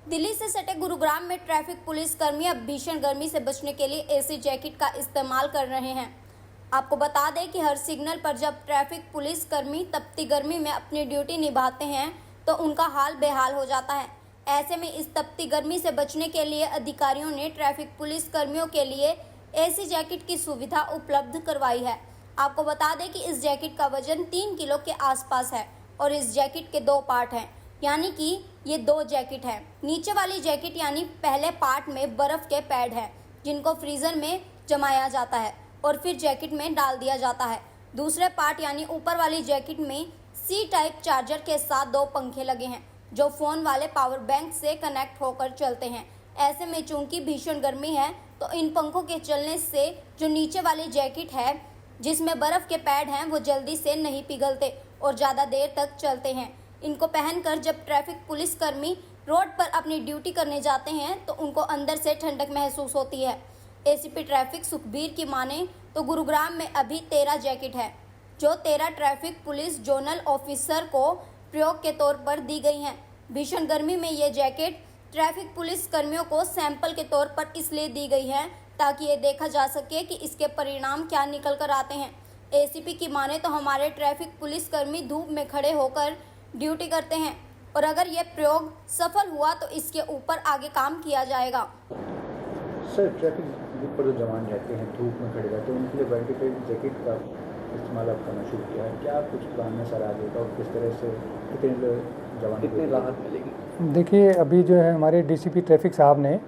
दिल्ली से सटे गुरुग्राम में ट्रैफिक पुलिस कर्मी अब भीषण गर्मी से बचने के लिए एसी जैकेट का इस्तेमाल कर रहे हैं। आपको बता दें कि हर सिग्नल पर जब ट्रैफिक पुलिस कर्मी तपती गर्मी में अपनी ड्यूटी निभाते हैं तो उनका हाल बेहाल हो जाता है। ऐसे में इस तपती गर्मी से बचने के लिए अधिकारियों ने ट्रैफिक पुलिस कर्मियों के लिए एसी जैकेट की सुविधा उपलब्ध करवाई है। आपको बता दें कि इस जैकेट का वजन 3 किलो के आसपास है और इस जैकेट के 2 पार्ट हैं, यानी कि ये 2 जैकेट हैं। नीचे वाली जैकेट यानी पहले पार्ट में बर्फ़ के पैड हैं जिनको फ्रीज़र में जमाया जाता है और फिर जैकेट में डाल दिया जाता है। दूसरे पार्ट यानी ऊपर वाली जैकेट में सी टाइप चार्जर के साथ 2 पंखे लगे हैं जो फ़ोन वाले पावर बैंक से कनेक्ट होकर चलते हैं। ऐसे में चूंकि भीषण गर्मी है तो इन पंखों के चलने से जो नीचे वाली जैकेट है जिसमें बर्फ़ के पैड हैं वो जल्दी से नहीं पिघलते और ज़्यादा देर तक चलते हैं। इनको पहनकर जब ट्रैफिक पुलिसकर्मी रोड पर अपनी ड्यूटी करने जाते हैं तो उनको अंदर से ठंडक महसूस होती है। एसीपी ट्रैफिक सुखबीर की माने तो गुरुग्राम में अभी 13 जैकेट है जो 13 ट्रैफिक पुलिस जोनल ऑफिसर को प्रयोग के तौर पर दी गई हैं। भीषण गर्मी में ये जैकेट ट्रैफिक पुलिस कर्मियों को सैंपल के तौर पर इसलिए दी गई है ताकि ये देखा जा सके कि इसके परिणाम क्या निकल कर आते हैं। एसीपी की माने तो हमारे ट्रैफिक पुलिसकर्मी धूप में खड़े होकर ड्यूटी करते हैं और अगर यह प्रयोग सफल हुआ तो इसके ऊपर आगे काम किया जाएगा। सर, ट्रैफिक पर जो जवान रहते हैं, धूप में खड़े रहते हैं, उनके लिए वेंटिलेटेड जैकेट का इस्तेमाल आप करना शुरू किया है। क्या कुछ प्लान में सर आगे का और किस तरह से कितनी राहत मिलेगी? देखिए, अभी जो है हमारे डीसीपी ट्रैफिक साहब ने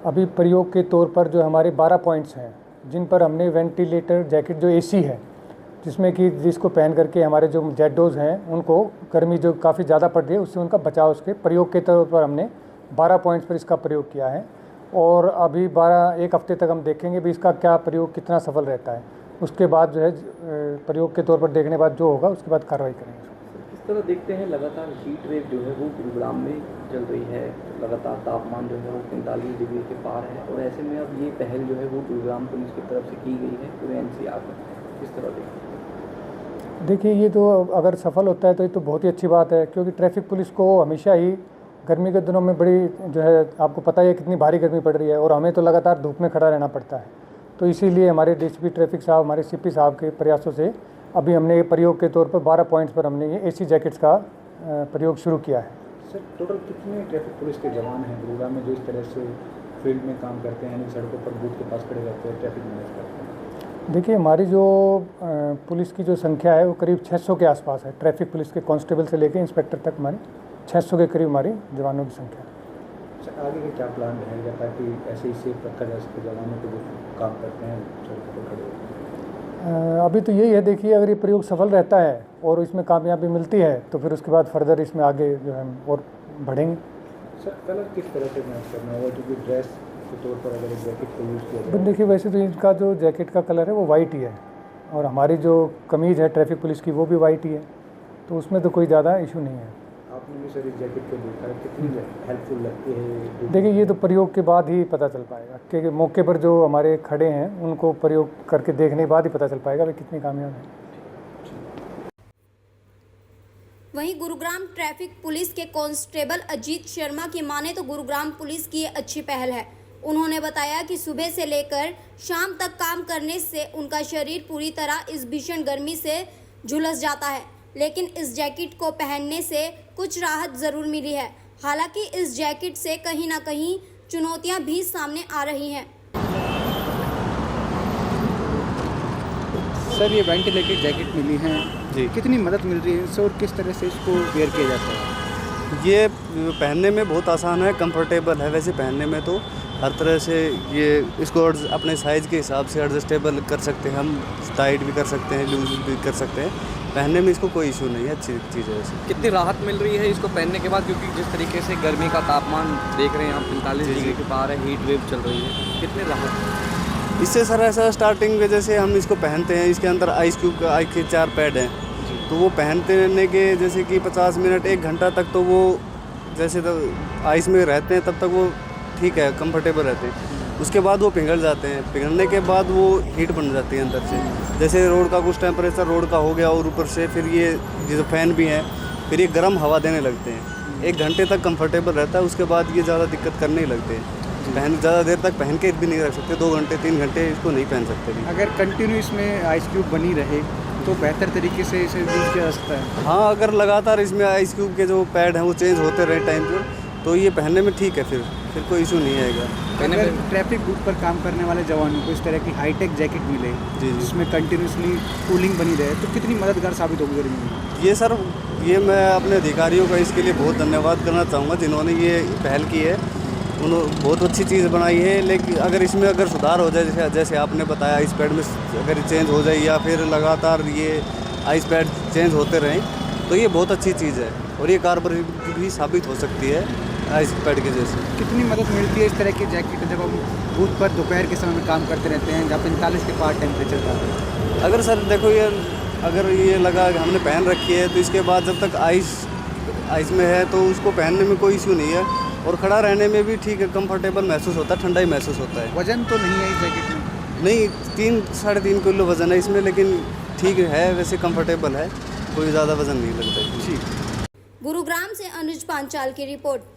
अभी प्रयोग के तौर पर जो हमारे 12 पॉइंट्स हैं जिन पर हमने वेंटिलेटर जैकेट जो एसी है जिसमें कि जिसको पहन करके हमारे जो जेडोज़ हैं उनको गर्मी जो काफ़ी ज़्यादा पड़ रही है उससे उनका बचाव उसके प्रयोग के तौर पर हमने 12 पॉइंट्स पर इसका प्रयोग किया है और अभी एक हफ्ते तक हम देखेंगे भी इसका क्या प्रयोग कितना सफल रहता है। उसके बाद जो है प्रयोग के तौर पर देखने बाद जो होगा उसके बाद कार्रवाई करेंगे। इस तरह देखते हैं लगातार हीट वेव जो है वो गुरुग्राम में चल रही है, लगातार तापमान जो है वो 45 डिग्री के पार है और ऐसे में अब ये पहल जो है वो गुरुग्राम पुलिस की तरफ से की गई है पूरे एनसीआर में। किस तरह देखते हैं? देखिए, ये तो अगर सफल होता है तो ये तो बहुत ही अच्छी बात है क्योंकि ट्रैफिक पुलिस को हमेशा ही गर्मी के दिनों में बड़ी जो है आपको पता ही है कितनी भारी गर्मी पड़ रही है और हमें तो लगातार धूप में खड़ा रहना पड़ता है। तो इसीलिए हमारे डीसीपी ट्रैफिक साहब, हमारे सीपी साहब के प्रयासों से अभी हमने ये प्रयोग के तौर पर 12 पॉइंट्स पर हमने ये एसी जैकेट्स का प्रयोग शुरू किया है। सर, टोटल कितने ट्रैफिक पुलिस के जवान हैं गुरुग्राम में जो इस तरह से फील्ड में काम करते हैं, सड़कों पर बूथ के पास खड़े रहते हैं, ट्रैफिक मैनेज करते हैं? देखिए, हमारी जो पुलिस की जो संख्या है वो करीब 600 के आसपास है। ट्रैफिक पुलिस के कांस्टेबल से लेकर इंस्पेक्टर तक हमारी 600 के करीब हमारी जवानों की संख्या है। सर, आगे का क्या प्लान रहेगा ताकि ऐसे ही सेफ रखा जा सके जवानों को जो काम करते हैं सड़कों पर खड़े होते हैं? अभी तो यही है, देखिए अगर ये प्रयोग सफल रहता है और इसमें कामयाबी मिलती है तो फिर उसके बाद फर्दर इसमें आगे जो है और बढ़ेंगे। सर, कलर किस तरह से मैच करना होगा क्योंकि ड्रेस के तौर पर अगर एक जैकेट को यूज़ किया जाए? देखिए, वैसे तो इनका जो जैकेट का कलर है वो वाइट ही है और हमारी जो कमीज़ है ट्रैफिक पुलिस की वो भी वाइट ही है, तो उसमें तो कोई ज़्यादा इशू नहीं है। आपने भी सर इस जैकेट को देखा है, कितनी हेल्पफुल लगती है? देखिए, ये तो प्रयोग के बाद ही पता चल पाएगा कि मौके पर जो हमारे खड़े हैं उनको प्रयोग करके देखने के बाद ही पता चल पाएगा वे कितनी कामयाब है। वहीं गुरुग्राम ट्रैफिक पुलिस के कांस्टेबल अजीत शर्मा की माने तो गुरुग्राम पुलिस की ये अच्छी पहल है। उन्होंने बताया कि सुबह से लेकर शाम तक काम करने से उनका शरीर पूरी तरह इस भीषण गर्मी से झुलस जाता है, लेकिन इस जैकेट को पहनने से कुछ राहत ज़रूर मिली है। हालांकि इस जैकेट से कहीं ना कहीं चुनौतियां भी सामने आ रही हैं। सर, ये वेंटिलेटेड जैकेट मिली हैं जी, कितनी मदद मिल रही है इससे और किस तरह से इसको वेयर किया जाता है? ये पहनने में बहुत आसान है, कंफर्टेबल है। वैसे पहनने में तो हर तरह से ये इसको अपने साइज़ के हिसाब से एडजस्टेबल कर सकते हैं, हम टाइट भी कर सकते हैं, लूज भी कर सकते हैं। पहनने में इसको कोई इशू नहीं है, अच्छी चीज़ है वैसे। कितनी राहत मिल रही है इसको पहनने के बाद, क्योंकि जिस तरीके से गर्मी का तापमान देख रहे हैं आप 45 डिग्री के पार है, हीट वेव चल रही है, कितनी राहत? इससे सर ऐसा स्टार्टिंग में जैसे हम इसको पहनते हैं, इसके अंदर आइस क्यूब के 4 पैड हैं, तो वो पहनते रहने के जैसे कि 50 मिनट 1 घंटा तक तो वो जैसे तो आइस में रहते हैं तब तक वो ठीक है, कंफर्टेबल रहते हैं। उसके बाद वो पिघल जाते हैं, पिघलने के बाद वो हीट बन जाती है अंदर से। जैसे रोड का कुछ टेम्परेचर रोड का हो गया और ऊपर से फिर ये जो फैन भी हैं फिर ये गर्म हवा देने लगते हैं। 1 घंटे तक कंफर्टेबल रहता है, उसके बाद ये ज़्यादा दिक्कत करने ही लगते हैं। ज़्यादा देर तक पहन के भी नहीं रख सकते, 2 घंटे 3 घंटे इसको नहीं पहन सकते भी। अगर कंटिन्यू इसमें आइस क्यूब बनी रहे तो बेहतर तरीके से इसे यूज़ किया जा सकता है। हाँ, अगर लगातार इसमें आइस क्यूब के जो पैड हैं वो चेंज होते रहे टाइम पर, तो ये पहनने में ठीक है, फिर कोई इशू नहीं आएगा। अगर ट्रैफिक बूथ पर काम करने वाले जवानों को इस तरह की हाईटेक जैकेट मिले जी। जिसमें कंटिन्यूसली कूलिंग बनी रहे तो कितनी मददगार साबित होगी गर्मी में? ये सर, ये मैं अपने अधिकारियों का इसके लिए बहुत धन्यवाद करना चाहूँगा जिन्होंने ये पहल की है। उन्होंने बहुत अच्छी चीज़ बनाई है, लेकिन अगर इसमें अगर सुधार हो जाए, जैसे आपने बताया आइस पैड में अगर चेंज हो जाए या फिर लगातार ये आइस पैड चेंज होते रहें, तो ये बहुत अच्छी चीज़ है और ये कारगर भी साबित हो सकती है आइस पैड के जैसे। कितनी मदद मिलती है इस तरह की जैकेट जब हम बूथ पर दोपहर के समय में काम करते रहते हैं जहाँ 45 के पार टेम्परेचर था? अगर सर देखो, ये अगर ये लगा कि हमने पहन रखी है तो इसके बाद जब तक आइस में है तो उसको पहनने में कोई इशू नहीं है और खड़ा रहने में भी ठीक है, कंफर्टेबल महसूस होता है, ठंडा ही महसूस होता है। वजन तो नहीं है इस जैकेट में? नहीं, 3-3.5 किलो वज़न है इसमें, लेकिन ठीक है, वैसे कंफर्टेबल है, कोई ज़्यादा वज़न नहीं लगता है। ठीक। गुरुग्राम से अनुज पांचाल की रिपोर्ट।